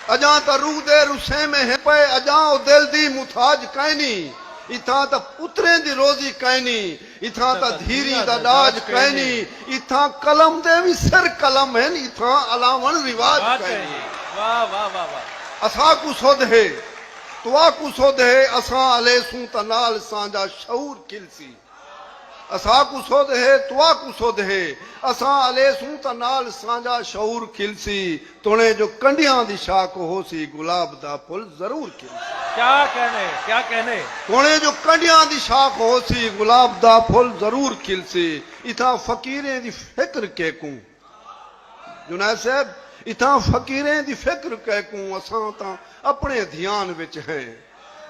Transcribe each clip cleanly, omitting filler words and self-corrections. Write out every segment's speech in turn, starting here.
اجاں تا روح دے رسے میں ہے پے اجاں دل دی محتاج کائنی اتھاں تا پتریں دی روزی کائنی اتھاں تا دھیری دا ڈاج کائنی اتھاں قلم دے بھی سر قلم ہیں اتھاں علاون رواج کائنی واہ واہ واہ واہ اساں کو سود ہے توا کو سود ہے اساں علیہ سوں تا نال سانجا شعور کھلسی اساں کو سود ہے توا کو سود ہے اساں علیہ سوں تا نال سانجا شعور کھلسی تونے جو کنڈیاں دی شاخ ہو سی گلاب دا پھل ضرور کھلسی کیا کہنے تونے جو کنڈیاں دی شاخ ہو سی گلاب دا پھل ضرور کھلسی اتھاں فقیریں دی فکر کے کوں جنید صاحب اتھاں فقیریں دی فکر کے کوں اساں تا اپنے دھیان وچ ہیں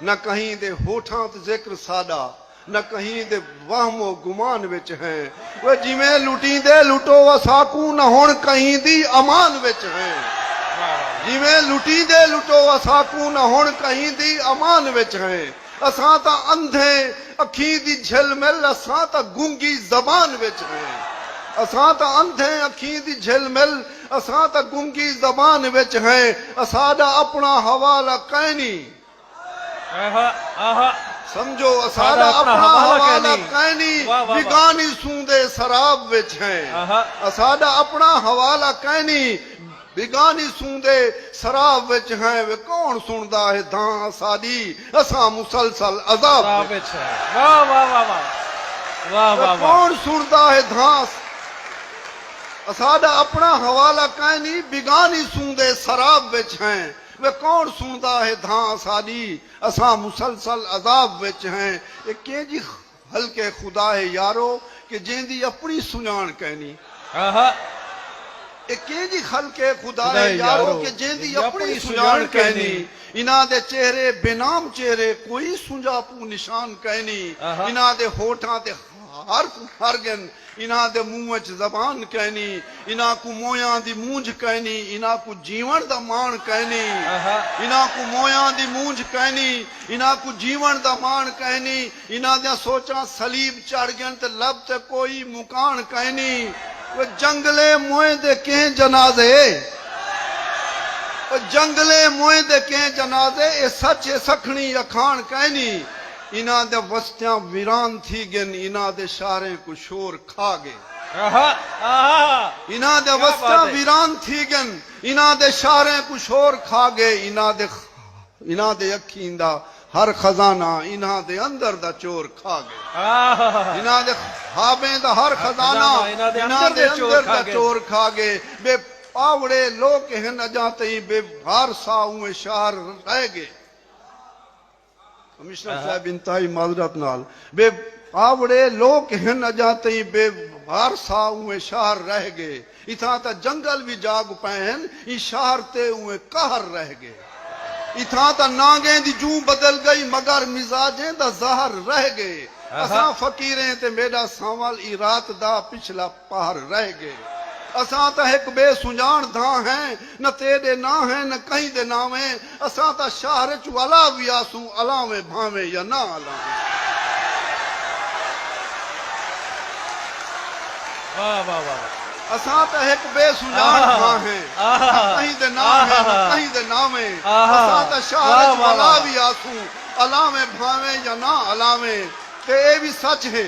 نہ کہیں دے ہوٹھاں تے ذکر ساڈا نہ کہیں دے وہم و گمان وچ ہیں وہ جویں لٹیں دے لٹو اساکوں نہ ہن کہیں دی امان وچ ہیں جویں لٹیں دے لٹو اساکوں نہ ہن کہیں دی امان وچ ہیں اساں تا اندھے اکھیں دی جھل مل اساں تا گونگی زبان وچ ہیں اساں تا اندھے اکھیں دی جھل مل اساں تا گونگی زبان وچ ہیں اساڈا اپنا حوالہ کائنی سمجھو اساڈا اپنا حوالہ کائنی بگانی سوندے سراب وچ ہیں اساڈا اپنا حوالہ کائنی بگانی سوندے سراب وچ ہیں وہ کون سندا ہے دھاں ساڈی اساں مسلسل عذاب وچ ہیں واہ واہ واہ واہ واہ کون سندا ہے دھاں اساڈا اپنا حوالہ کائنی بگانی سوندے سراب وچ ہیں وہ کون سندا ہے دھاں ساڈی اساں مسلسل عذاب وچ ہیں یہ کہ جی ہلکے خدا ہے یارو کہ جیندی اپنی سنجان کہنی یہ کہ جی ہلکے خدا ہے یارو کہ جیندی اپنی سنجان کہنی انہاں دے چہرے بے نام چہرے کوئی سنجا پو نشان کہنی انہاں دے ہوٹھاں تے ہرگن انہاں دے منہ وچ زبان کہنی انہاں کو مویاں دی مونجھ کہنی انہاں کو جیون دا مان کہنی انہاں کو مویاں دی مونجھ کہنی انہاں کو جیون دا مان کہنی انہاں دے سوچاں سلیب چڑھ گن تے لب تے کوئی مکان کہنی وہ جنگلے موئے دے کہیں جنازے وہ جنگلے موئے دے کہیں جنازے اے سچ اے سکھنی اکھان کہنی انہاں دے وستیاں ویران تھی گن انہاں دے شاریں کو شور کھا گئے انہاں دے وستیاں ویران تھی گن انہاں دے شاریں کو شور کھا گئے انہاں دے اکھیں دا ہر خزانہ انہاں دے اندر دا چور کھا گئے انہاں دے خوابیں دا ہر خزانہ انہاں دے اندر دا چور کھا گئے بے پاوڑے لوگ ہیں اجاں تئیں بے بھارسا اوے شہر رہ گئے کمشنر صاحب انتہائی معذرت نال بے پاوڑے لوگ ہیں اجاں تئیں بے بھارسا اوے شہر رہ گئے اتھاں تا جنگل بھی جاگ پین ای شہر تے اوے قہر رہ گئے اتھاں تا نانگیں دی جوں بدل گئی مگر مزاجیں دا زہر رہ گئے اساں فقیریں تے میڈا ساول ای رات دا پچھلا پہر رہ گئے اساں تا ایک بے سنجان دھاں ہیں نہ تیرے نا ہیں نہ کہیں دے نامیں اساں تا شہر چو علا ویاسوں علاویں بھاویں یا نہ علاویں واہ واہ واہ اساں تا ایک بے سنجان دھاں ہیں نہ کہیں دے نا ہیں نہ کہیں دے نامیں اساں تا شہر چو علا ویاسوں علاویں بھاویں یا نہ علاویں تے اے بھی سچ ہے